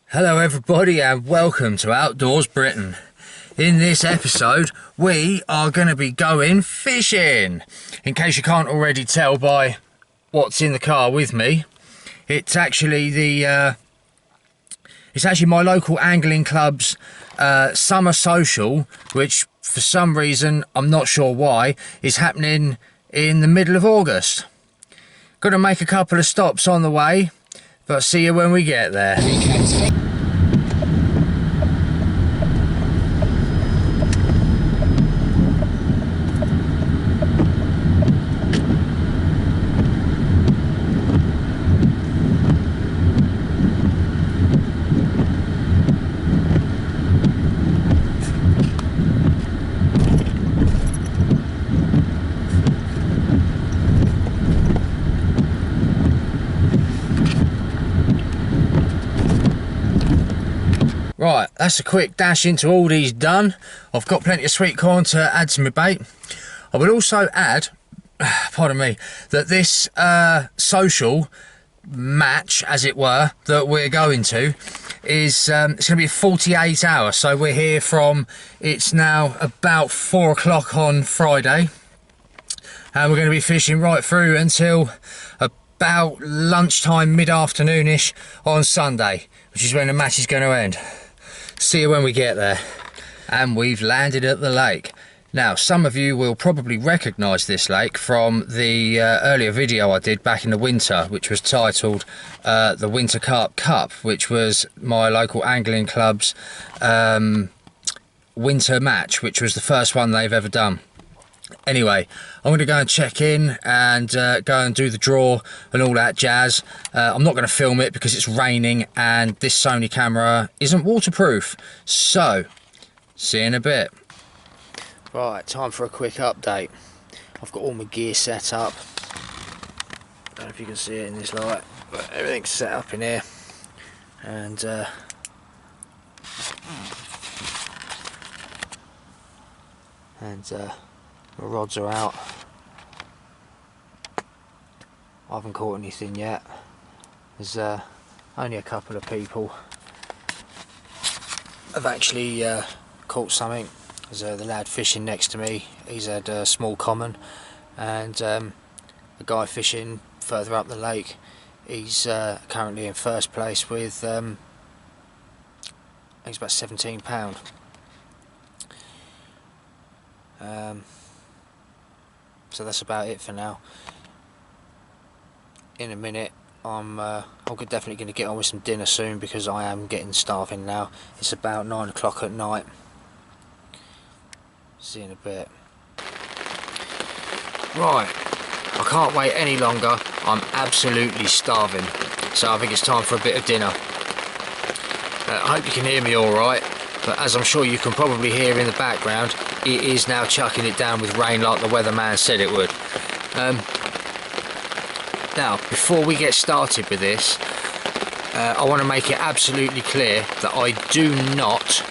Hello everybody and welcome to Outdoors Britain. In this episode we are going to be going fishing. In case you can't already tell by what's in the car with me, it's actually my local angling club's summer social, which for some reason, I'm not sure why, is happening in the middle of August. Got to make a couple of stops on the way, but see you when we get there. Right, that's a quick dash into Aldi's done. I've got plenty of sweet corn to add to my bait. I will also add, pardon me, that this social match, as it were, that we're going to, is it's going to be 48 hours. So we're here from, it's now about 4 o'clock on Friday. And we're going to be fishing right through until about lunchtime, mid-afternoonish on Sunday, which is when the match is going to end. See you when we get there. And we've landed at the lake. Now, some of you will probably recognise this lake from the earlier video I did back in the winter, which was titled the Winter Carp Cup, which was my local angling club's winter match, which was the first one they've ever done. Anyway, I'm going to go and check in and go and do the draw and all that jazz. I'm not going to film it because it's raining and this Sony camera isn't waterproof. So, see you in a bit. Right, time for a quick update. I've got all my gear set up. Don't know if you can see it in this light, but everything's set up in here. And my rods are out. I haven't caught anything yet. There's only a couple of people have actually caught something. There's the lad fishing next to me, he's had a small common, and the guy fishing further up the lake, he's currently in first place with I think it's about £17. So that's about it for now. In a minute I'm definitely going to get on with some dinner soon because I am getting starving now. It's about 9 o'clock at night. See you in a bit. Right, I can't wait any longer. I'm absolutely starving, so I think it's time for a bit of dinner. I hope you can hear me alright, but as I'm sure you can probably hear in the background, it is now chucking it down with rain like the weatherman said it would. Now, before we get started with this, I want to make it absolutely clear that I do not,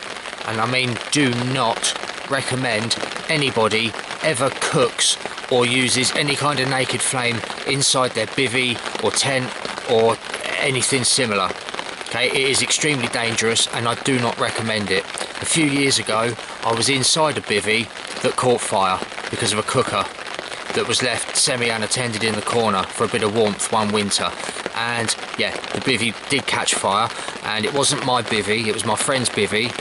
and I mean do not, recommend anybody ever cooks or uses any kind of naked flame inside their bivvy or tent or anything similar. Okay, it is extremely dangerous and I do not recommend it. A few years ago I was inside a bivvy that caught fire because of a cooker that was left semi-unattended in the corner for a bit of warmth one winter. And yeah, the bivvy did catch fire, and it wasn't my bivvy, it was my friend's bivvy.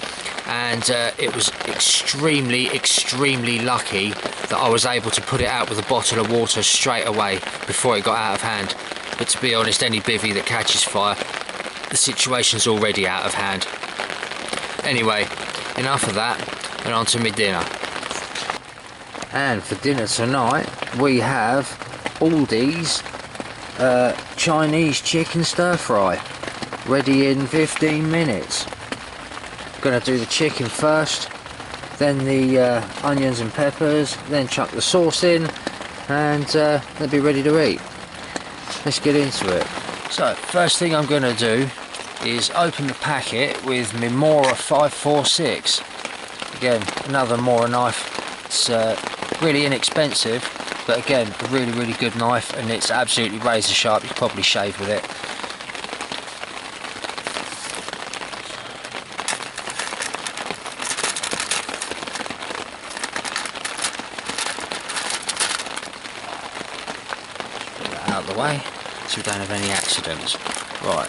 And it was extremely lucky that I was able to put it out with a bottle of water straight away before it got out of hand. But to be honest, any bivvy that catches fire, the situation's already out of hand. Anyway, enough of that, and on to my dinner. And for dinner tonight we have Aldi's Chinese chicken stir fry, ready in 15 minutes. Gonna do the chicken first, then the onions and peppers, then chuck the sauce in, and they'll be ready to eat. Let's get into it. So first thing I'm gonna do is open the packet with my Mora 546. Again, another Mora knife. It's really inexpensive, but again, a really good knife, and it's absolutely razor sharp. You could probably shave with it. out of the way so we don't have any accidents. Right.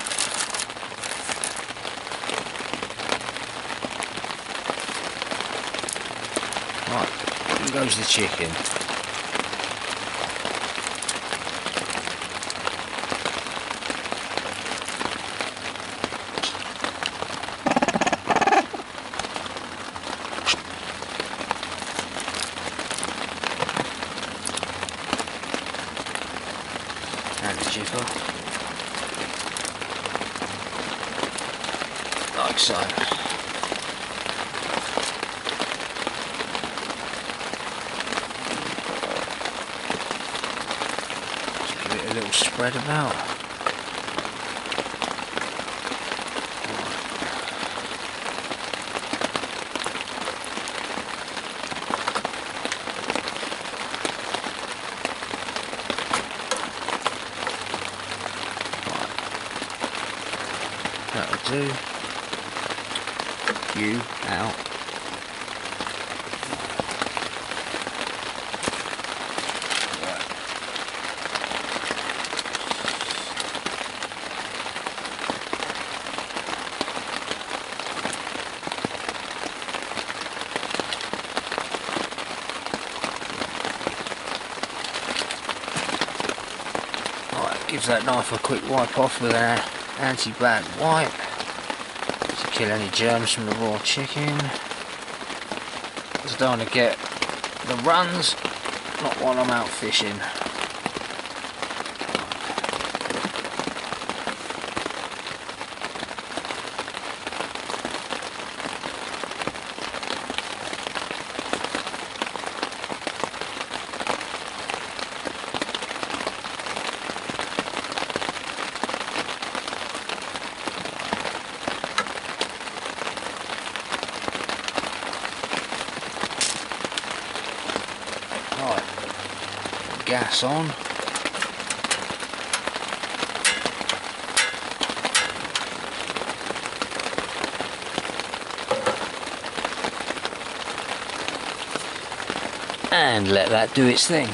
Right, here goes the chicken. And the jigger. Like so. Just give it a little spread about. That'll do. You out. Right, gives that knife a quick wipe off with an anti-bad wipe to kill any germs from the raw chicken. Because I don't want to get the runs, not while I'm out fishing. Right, gas on. And let that do its thing.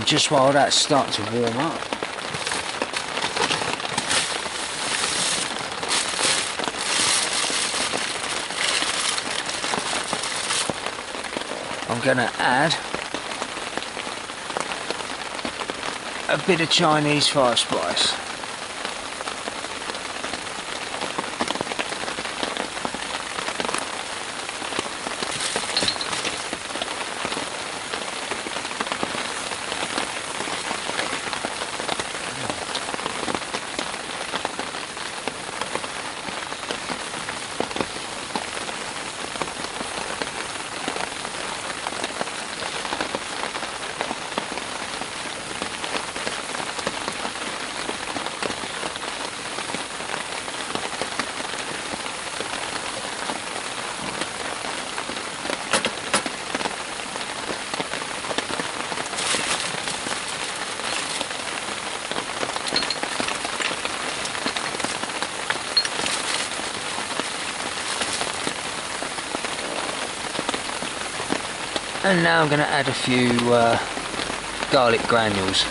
Just while that's starting to warm up, I'm going to add a bit of Chinese fire spice. And now I'm going to add a few garlic granules.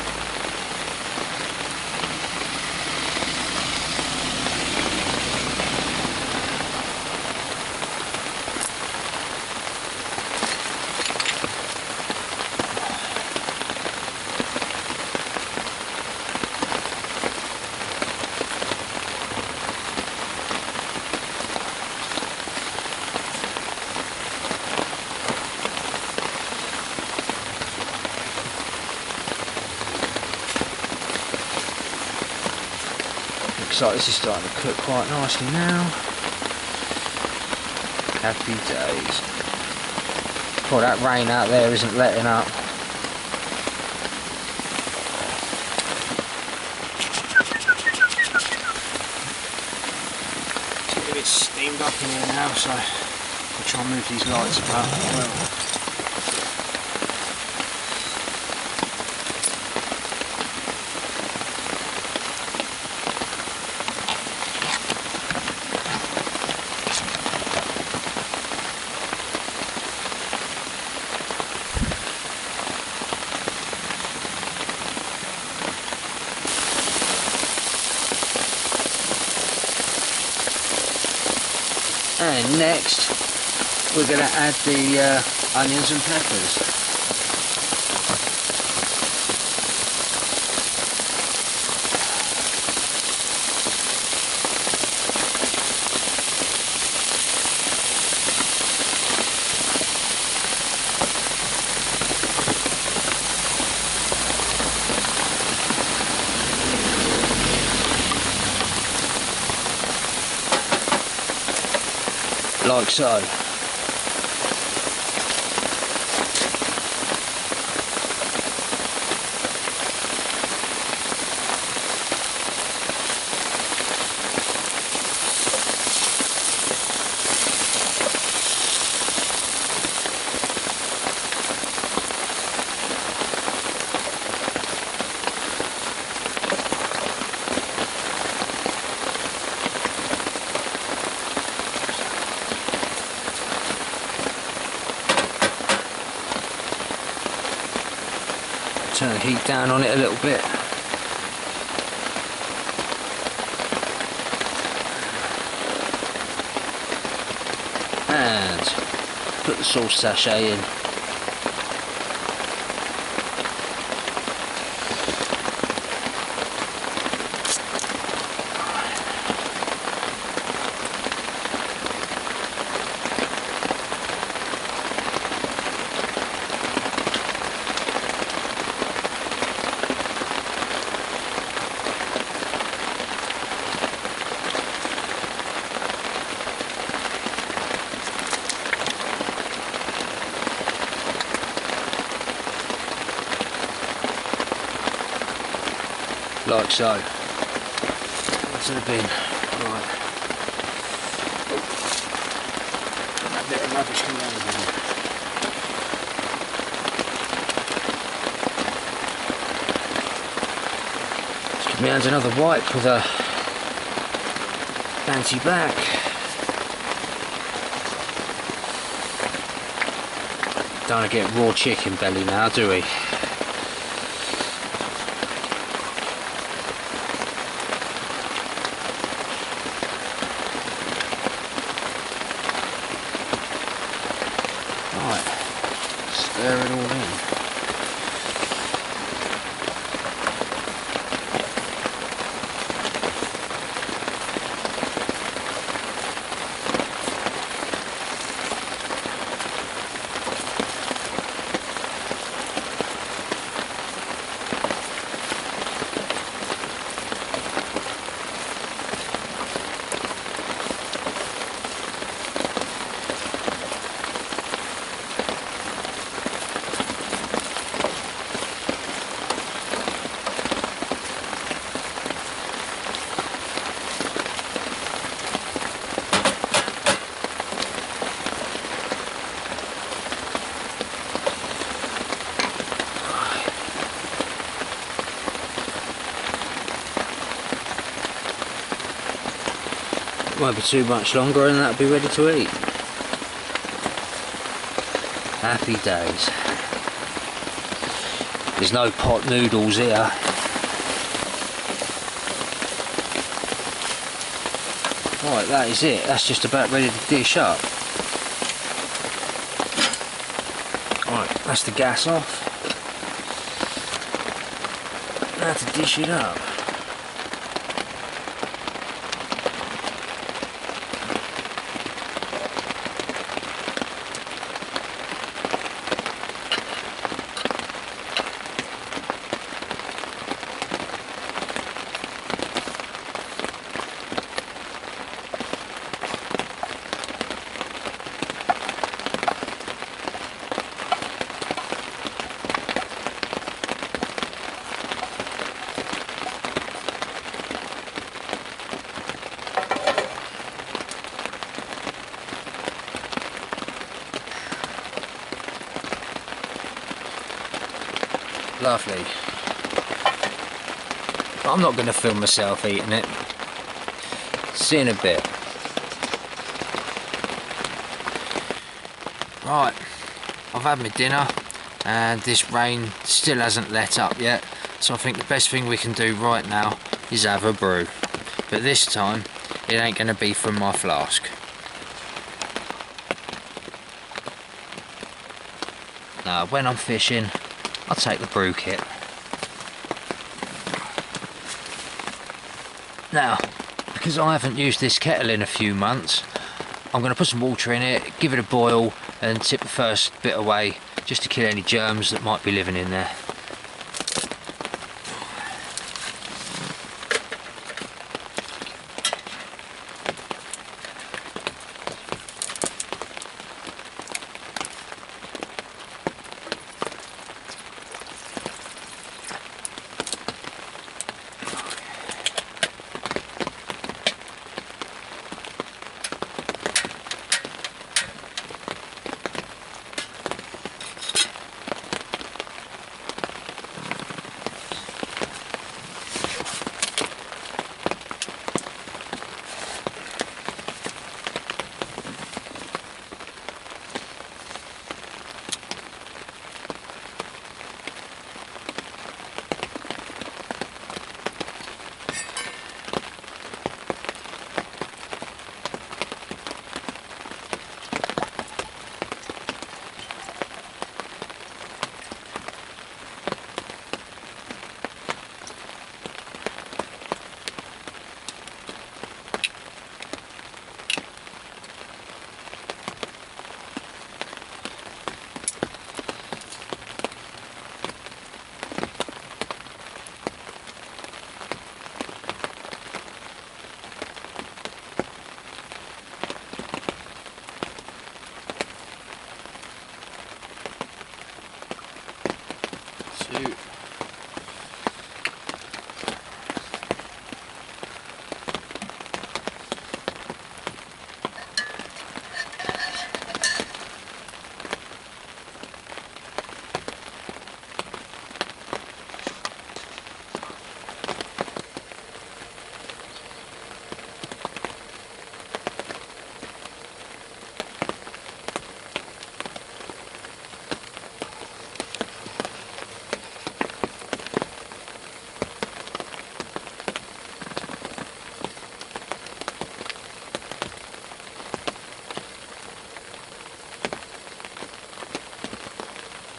Looks like this is starting to cook quite nicely now. Happy days. Oh, that rain out there isn't letting up. It's a bit steamed up in here now, so I'll try and move these lights about as well. And next we're going to add the onions and peppers. Like so. Turn the heat down on it a little bit. And put the sauce sachet in. Like so. Into the bin. Right. Got that bit of rubbish coming out of the bin. Let's give my hands another wipe with a fancy black. Don't want to get raw chicken belly now, do we? Stir it all in. Won't be too much longer and that'll be ready to eat. Happy days. There's no pot noodles here. Right, that is it. That's just about ready to dish up. Right, that's the gas off. Now to dish it up. Lovely. But I'm not going to film myself eating it. See you in a bit. Right, I've had my dinner and this rain still hasn't let up yet, so I think the best thing we can do right now is have a brew. But this time it ain't going to be from my flask. No, when I'm fishing, I'll take the brew kit. Now, because I haven't used this kettle in a few months, I'm going to put some water in it, give it a boil and tip the first bit away just to kill any germs that might be living in there.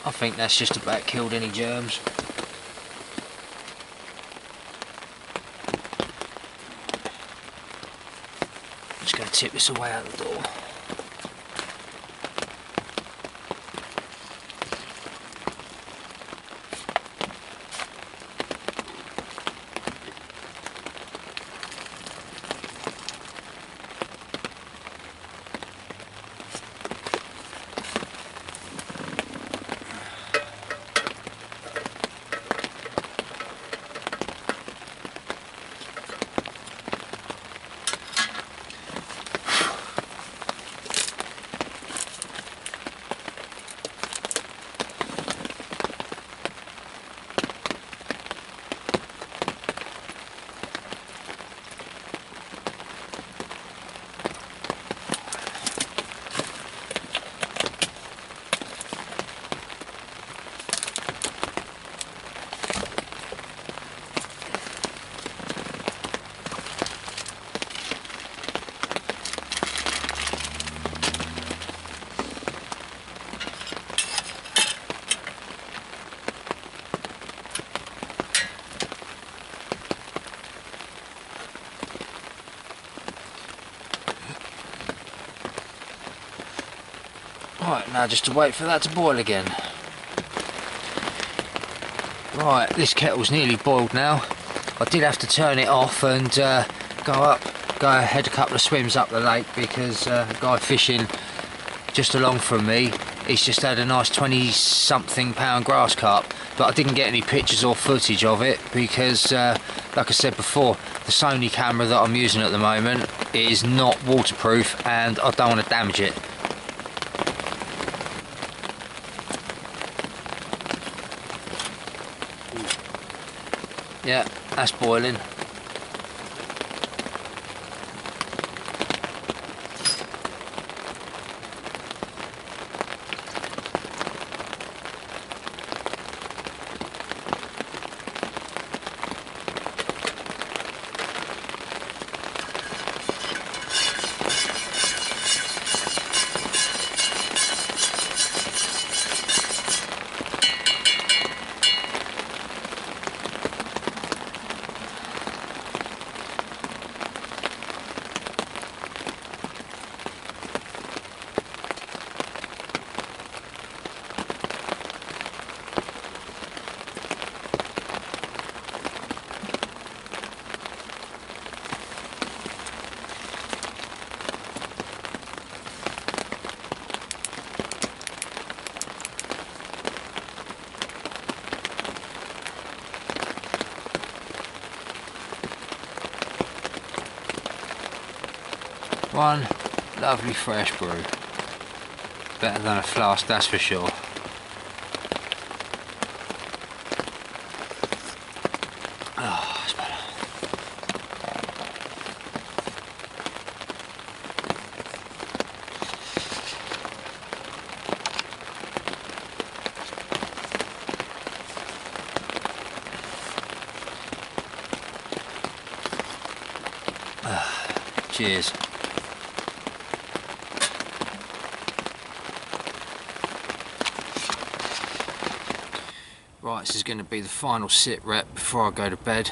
I think that's just about killed any germs. Just going to tip this away out the door. Right, now just to wait for that to boil again. Right, this kettle's nearly boiled now. I did have to turn it off and go ahead a couple of swims up the lake because a guy fishing just along from me, he's just had a nice 20-something pound grass carp, but I didn't get any pictures or footage of it because, like I said before, the Sony camera that I'm using at the moment is not waterproof and I don't want to damage it. Yeah, that's boiling. One lovely fresh brew. Better than a flask, that's for sure. Oh, it's better. Cheers. Right, this is going to be the final sit rep before I go to bed.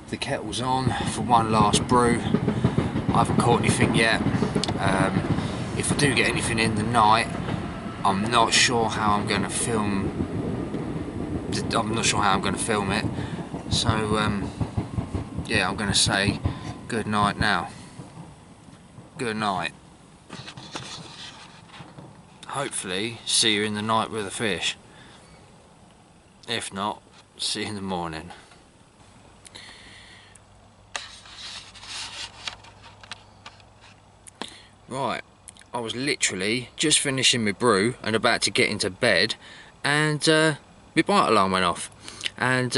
The kettle's on for one last brew. I haven't caught anything yet. If I do get anything in the night, I'm not sure how I'm going to film. I'm not sure how I'm going to film it. So yeah, I'm going to say good night now. Good night. Hopefully see you in the night with a fish. If not, see you in the morning. Right, I was literally just finishing my brew and about to get into bed, and my bite alarm went off, and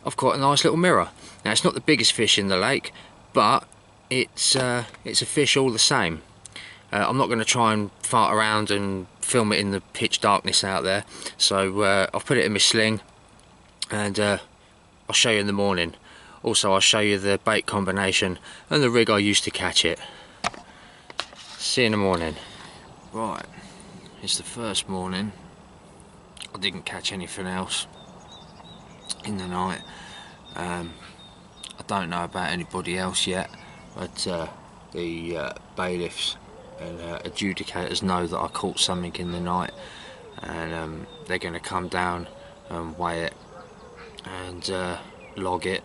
I've caught a nice little mirror. Now it's not the biggest fish in the lake, but it's a fish all the same. I'm not going to try and fart around and film it in the pitch darkness out there, so I've put it in my sling, and I'll show you in the morning. Also, I'll show you the bait combination and the rig I used to catch it. See you in the morning. Right, it's the first morning. I didn't catch anything else in the night. I don't know about anybody else yet, but the bailiffs and adjudicators know that I caught something in the night, and they're going to come down and weigh it and log it.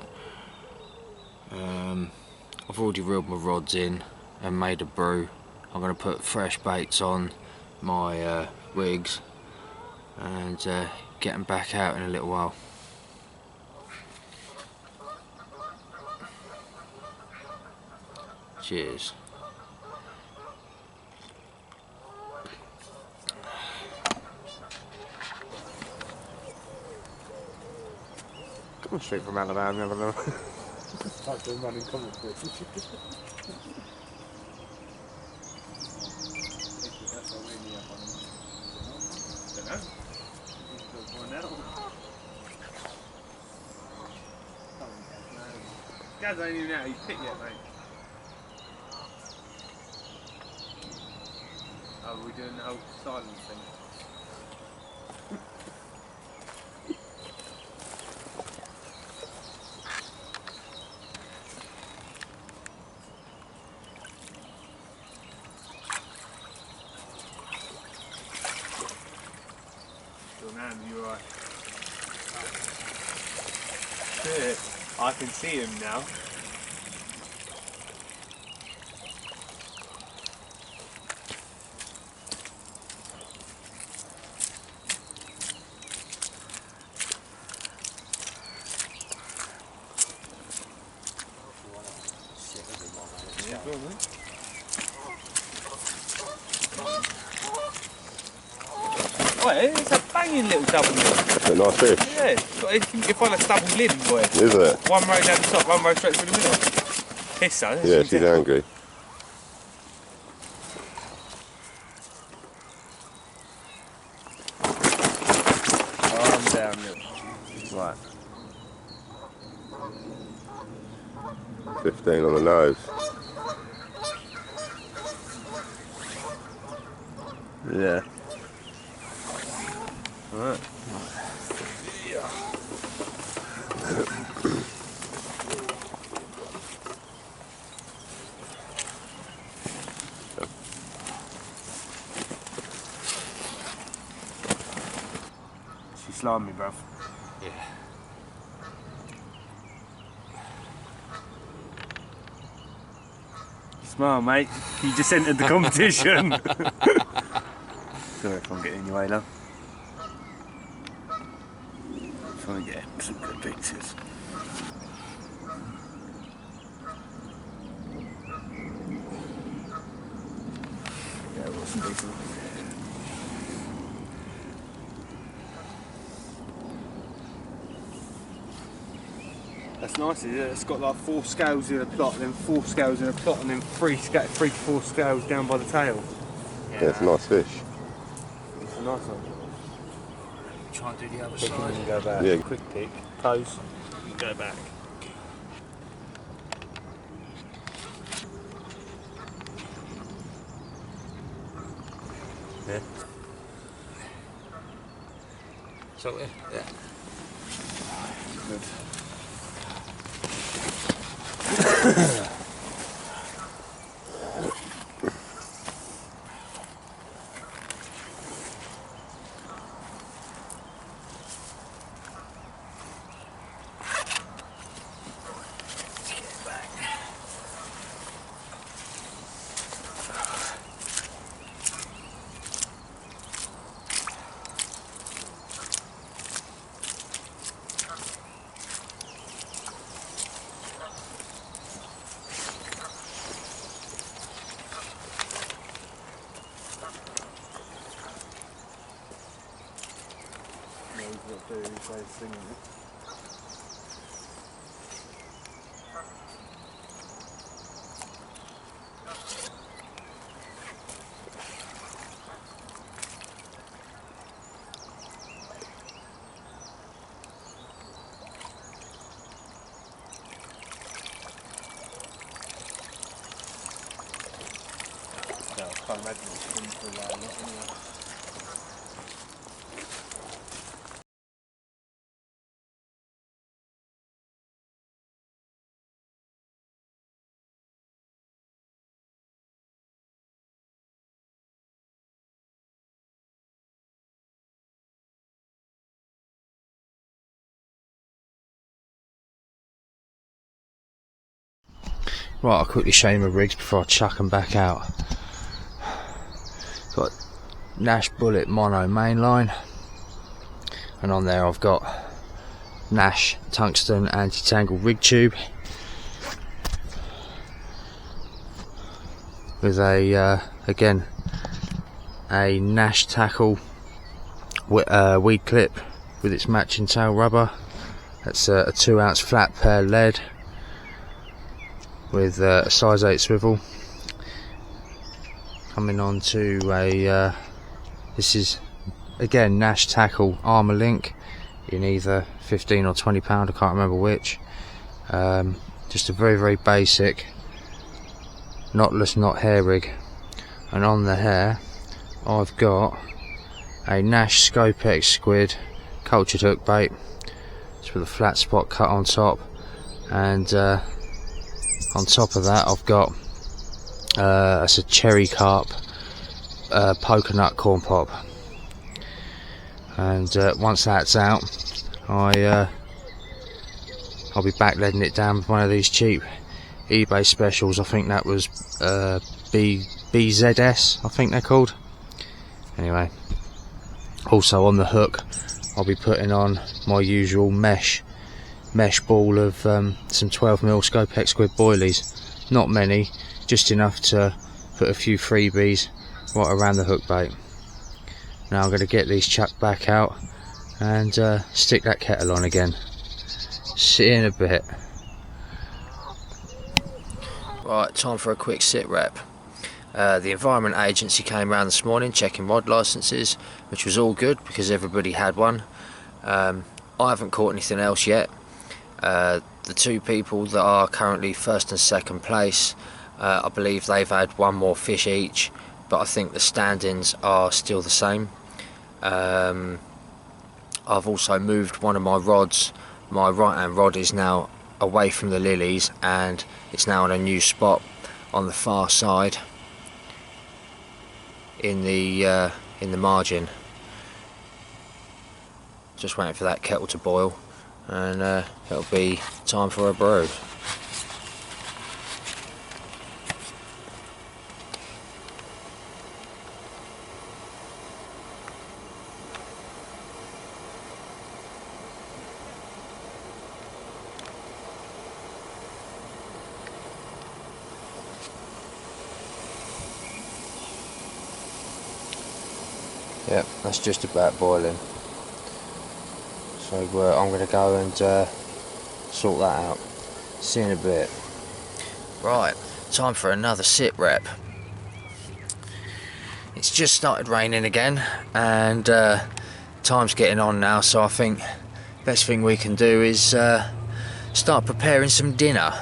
I've already reeled my rods in and made a brew. I'm going to put fresh baits on my rigs and get them back out in a little while. Cheers. Come straight from Alabama, never know. Type of running commentary. Gaz ain't even out of his pit yet, mate. Oh, we're doing the whole silence thing. You're right. Good. I can see him now. Yeah, go on, mate. Wait, it's a banging little double lid. It's a nice fish. Yeah, you find a double lid, boy. Isn't it? One row down the top, one row straight through the middle. Pisser. Yeah, she's angry. Arm down, look. Right. 15 on the nose. Yeah. Alright. Yeah. She slammed me, bruv. Yeah. Smile, mate. You just entered the competition. Sorry if I'm getting in your way, love. Trying to get some good pictures. That's nice, isn't it? It's got like 4 scales in a plot, then 4 scales in a plot, and then 3 to 4 scales down by the tail. Yeah, it's a nice fish. It's a nice one. Try and do the other Pick him side. and go back. Yeah. Quick pick, pose, and go back. Yeah. So yeah. Good. I can't imagine it's been for a while, anyway. Right, I'll quickly show you my rigs before I chuck them back out. Got Nash Bullet Mono mainline, and on there I've got Nash Tungsten Anti-Tangle rig tube with a again a Nash tackle weed clip with its matching tail rubber. That's a 2 ounce flat pair lead with a size 8 swivel. Coming on to a this is again Nash tackle armour link in either 15 or 20 pound, I can't remember which. Just a very basic knotless knot hair rig, and on the hair I've got a Nash Scopex squid cultured hook bait, just with a flat spot cut on top, and on top of that I've got it's a cherry carp poker nut corn pop, and once that's out I'll be back letting it down with one of these cheap eBay specials. I think that was BZS, I think they're called. Anyway, also on the hook I'll be putting on my usual mesh ball of some 12mm Scopex squid boilies. Not many, just enough to put a few freebies right around the hook bait. Now I'm going to get these chucked back out and stick that kettle on again. See you in a bit. Right, time for a quick sit rep. The Environment Agency came round this morning checking rod licences, which was all good because everybody had one. I haven't caught anything else yet. The 2 people that are currently first and second place, I believe they've had 1 more fish each, but I think the standings are still the same. I've also moved one of my rods. My right hand rod is now away from the lilies and it's now on a new spot on the far side in the margin. Just waiting for that kettle to boil, and it'll be time for a brew. Yep, that's just about boiling. So I'm going to go and sort that out. See you in a bit. Right, time for another sit rep. It's just started raining again, and time's getting on now, so I think best thing we can do is start preparing some dinner.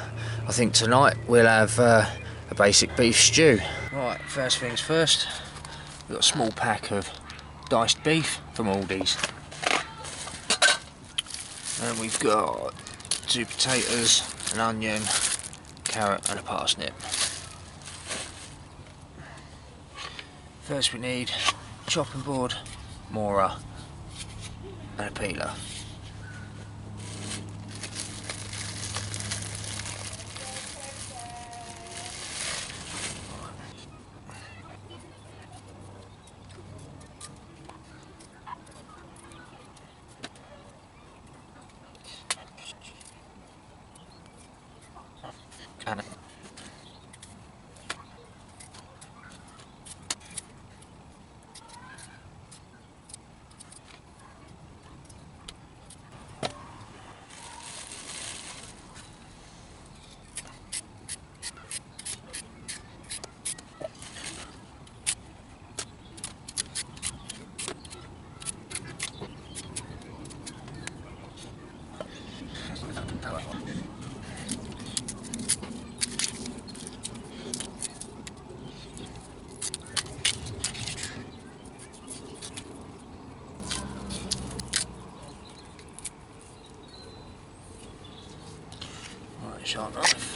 I think tonight we'll have a basic beef stew. Right, first things first, we've got a small pack of diced beef from Aldi's. And we've got 2 potatoes, an onion, carrot and a parsnip. First we need a chopping board, morer and a peeler. Sharp knife.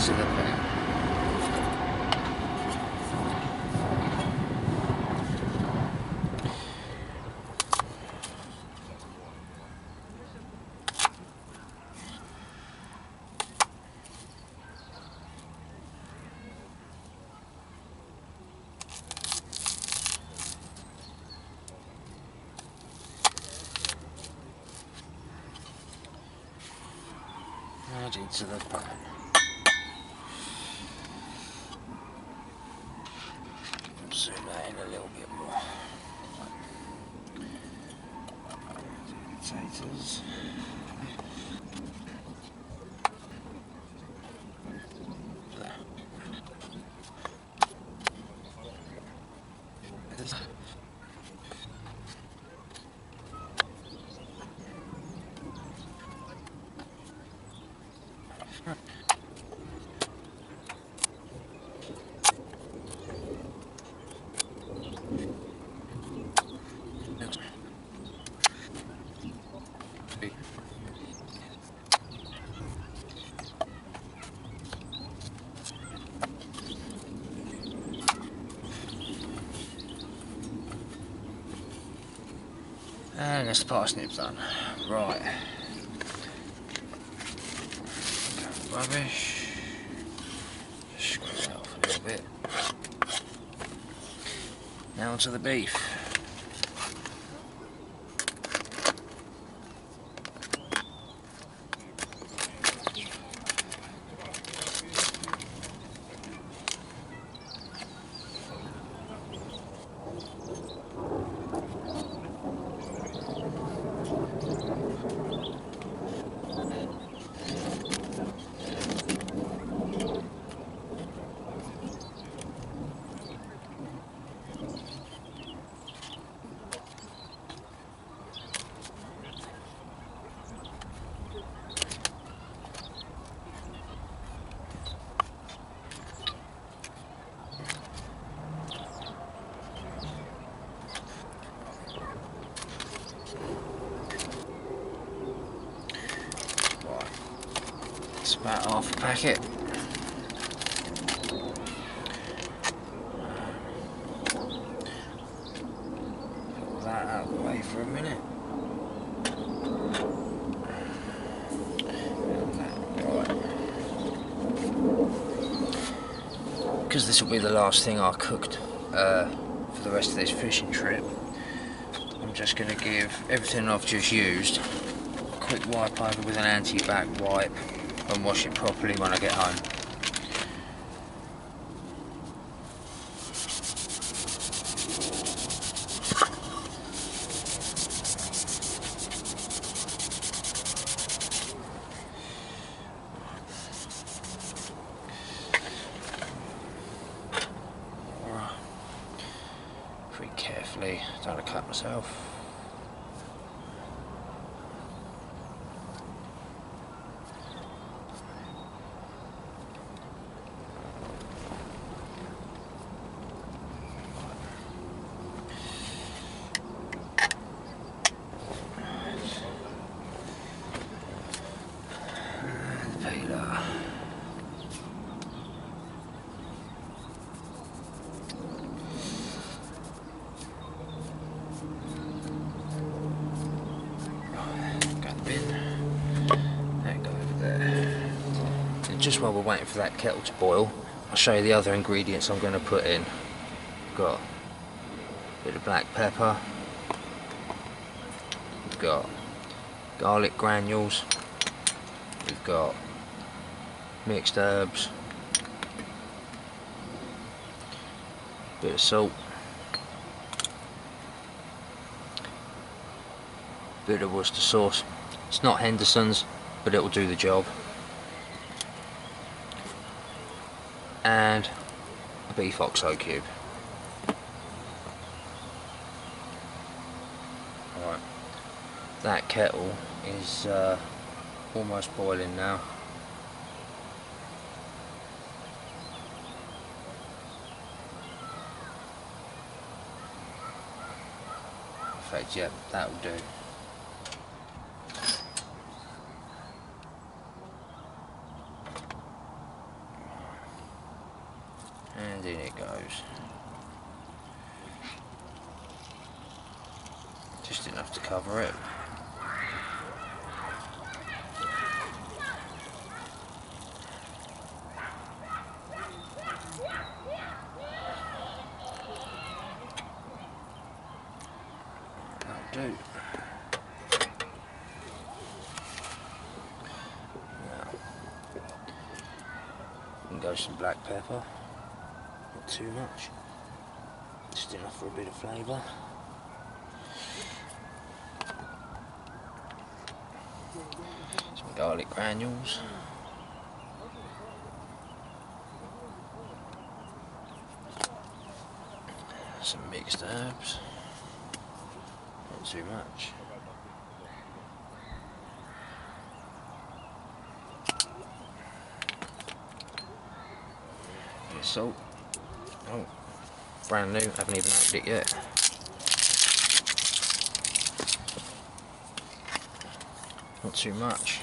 To the pan. Add into the pan. Zoom that in a little bit more. Potatoes. There. And that's the parsnip done. Right. Rubbish. Just screw that off a little bit. Now onto the beef. About half a packet. for a minute. Because this will be the last thing I cooked for the rest of this fishing trip, I'm just going to give everything I've just used a quick wipe over with an anti-bac wipe and wash it properly when I get home. Pretty carefully, don't want to cut myself. Just while we're waiting for that kettle to boil, I'll show you the other ingredients I'm going to put in. Got a bit of black pepper, we've got garlic granules, we've got mixed herbs, a bit of salt, a bit of Worcester sauce. It's not Henderson's, but it'll do the job. And a beef oxo cube. Alright, that kettle is almost boiling now. In fact, yeah, that'll do. And in it goes. Just enough to cover it. That'll do. Now, and go some black pepper. Not too much, just enough for a bit of flavour. Some garlic granules. Some mixed herbs. Not too much. A bit of salt. Oh, brand new, haven't even opened it yet. Not too much.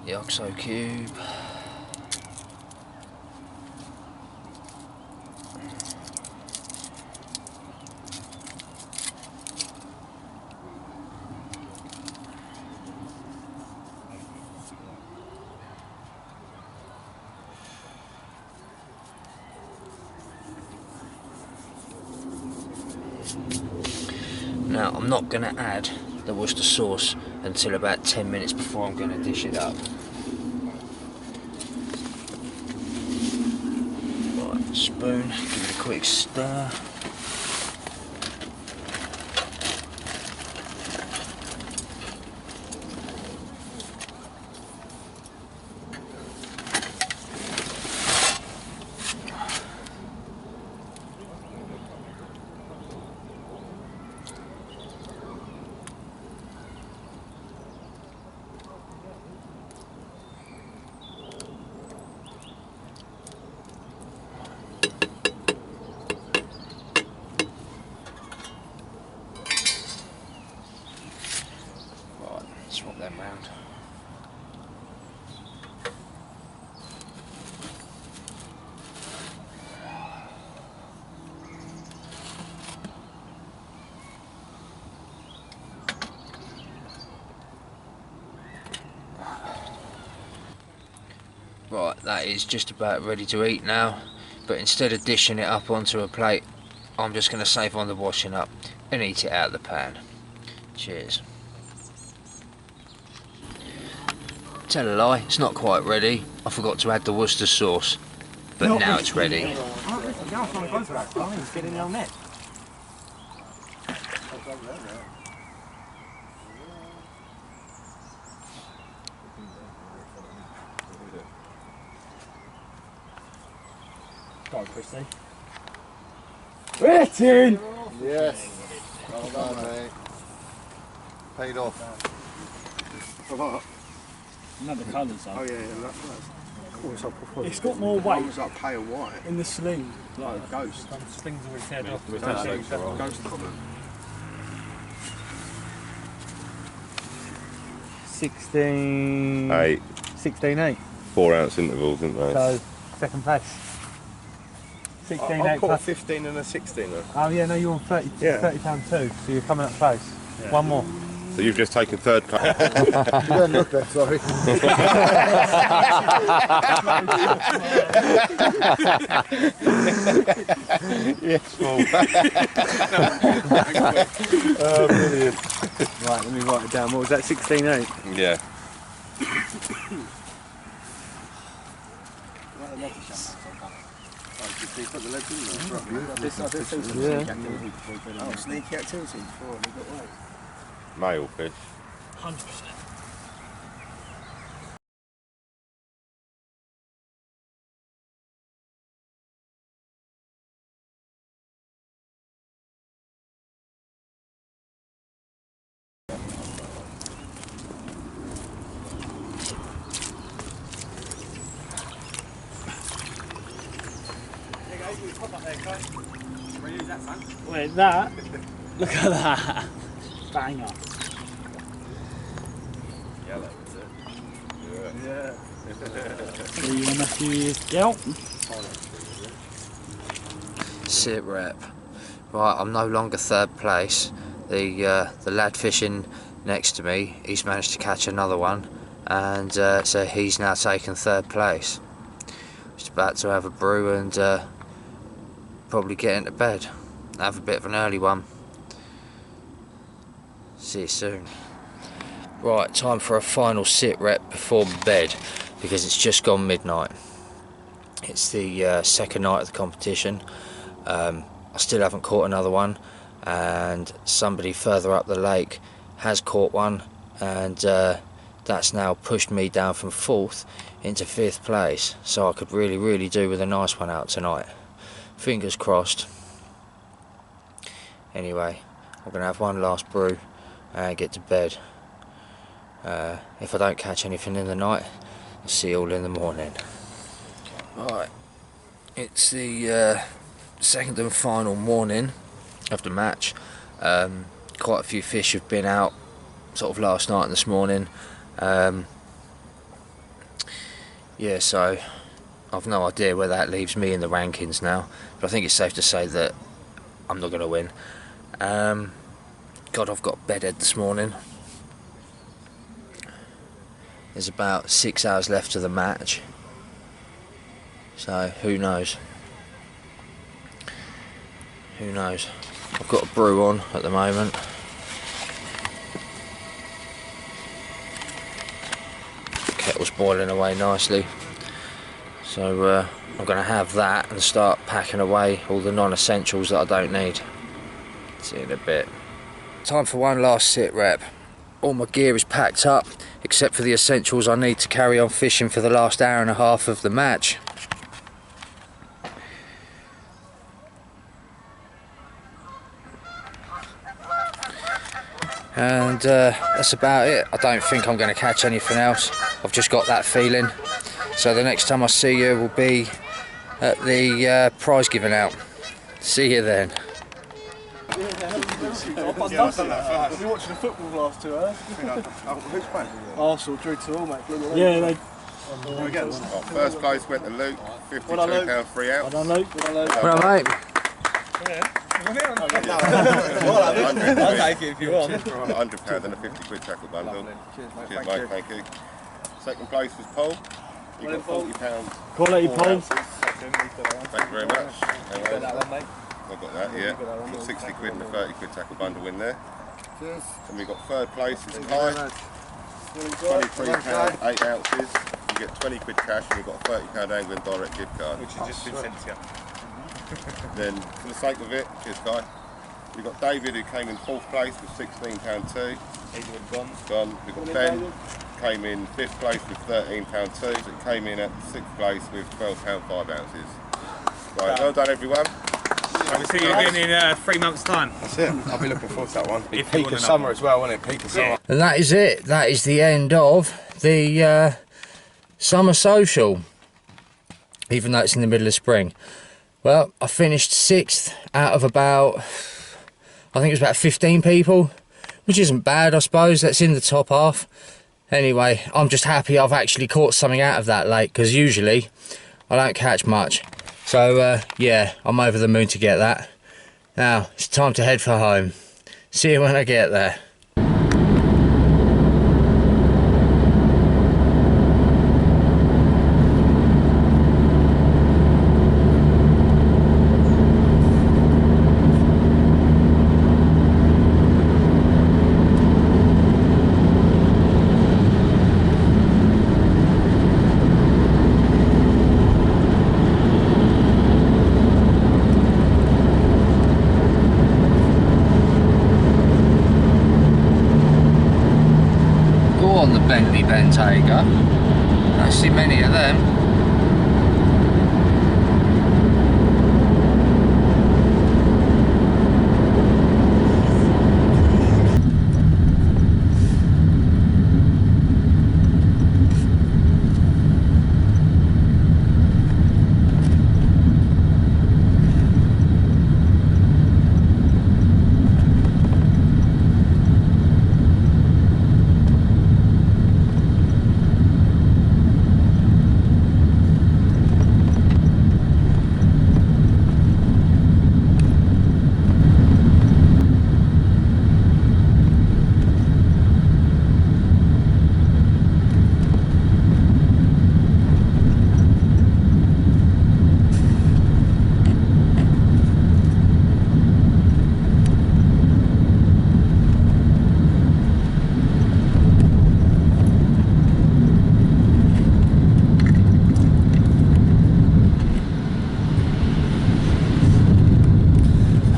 The oxo cube. Now, I'm not going to add the Worcester sauce until about 10 minutes before I'm going to dish it up. Right, spoon, give it a quick stir. that is just about ready to eat now, but instead of dishing it up onto a plate, I'm just going to save on the washing up and eat it out of the pan. Cheers. Tell a lie, it's not quite ready. I forgot to add the Worcester sauce, but now it's ready. Written! Yes. Well done, mate. Paid off. Not the colours though. Oh yeah, that's It's got more weight. It's like pale white. In the sling. Like a ghost. Some slings are his head off. Ghost comment. 16... 8. 16-8. 4 ounce intervals, isn't they? So, second place. 16-8 I caught a plus... 15 and a 16 though. Oh yeah, no, you're on 30, Yeah. £30 too, so you're coming up close. Yeah. One more. So you've just taken third place. You don't look there, sorry. Yes, well. Oh, brilliant. Right, let me write it down. What was that, 16-8? Yeah. Yeah. Oh, sneaky activity before they got away. Male fish. 100%. Wait, that? Look at that. Banger. Yellow, is it? Yeah. So you want to yelp? Sit rep. Right, I'm no longer third place. The lad fishing next to me, he's managed to catch another one, and so he's now taken third place. Just about to have a brew and probably get into bed. Have a bit of an early one. See you soon. Right, time for a final sit rep before bed, because it's just gone midnight. It's the second night of the competition. I still haven't caught another one, and somebody further up the lake has caught one, and that's now pushed me down from 4th into 5th place, so I could really do with a nice one out tonight. Fingers crossed. Anyway, I'm gonna have one last brew and get to bed. If I don't catch anything in the night, I'll see you all in the morning. Right, it's the second and final morning of the match. Quite a few fish have been out sort of last night and this morning. Yeah, so I've no idea where that leaves me in the rankings now, but I think it's safe to say that I'm not going to win. God, I've got bedhead this morning. There's about 6 hours left of the match, so who knows? Who knows? I've got a brew on at the moment. Kettle's boiling away nicely, so I'm going to have that and start packing away all the non-essentials that I don't need. See you in a bit. Time for one last sit rep. All my gear is packed up except for the essentials I need to carry on fishing for the last hour and a half of the match. And that's about it. I don't think I'm going to catch anything else. I've just got that feeling. So the next time I see you will be at the prize giving out. See you then. You watching the football the last 2 hours? Who's playing? Arsenal drew 2-2, mate. Yeah, they. First place went to Luke, £52 free out. I don't know. Well, mate. I'll take it if you want. £100 and a £50 tackle bundle. Cheers, mate. Thank you. Second place was Paul. You got £40. Quality 4 pole. ounces. Thank you very much. Got that one, mate. I've got that, yeah. Got 60 quid and a 30 quid tackle bundle in there. Cheers. And we got third place is Thank you very Kai. much. £23, 8 ounces. You get 20 quid cash and you've got a £30 angling direct gift card. Which has just been sent to you. Then, for the sake of it, cheers Kai. We've got David who came in 4th place with £16.2. He's gone. Gone. We've got Ben, came in 5th place with £13.2. So it came in at 6th place with £12 5 ounces. Right, well done everyone. We'll see you again in 3 months' time. That's it. I'll be looking forward to that one. If peak of summer as well, won't it? Peak of summer. And that is it. That is the end of the summer social, even though it's in the middle of spring. Well, I finished 6th out of about, I think it was about 15 people, which isn't bad, I suppose. That's in the top half. Anyway, I'm just happy I've actually caught something out of that lake, because usually I don't catch much. So yeah, I'm over the moon to get that. Now it's time to head for home. See you when I get there. On the Bentley Bentayga. Don't see many of them.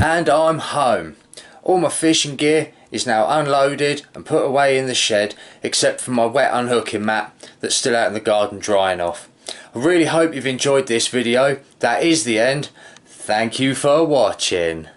And I'm home. All my fishing gear is now unloaded and put away in the shed, except for my wet unhooking mat that's still out in the garden drying off. I really hope you've enjoyed this video. That is the end. Thank you for watching.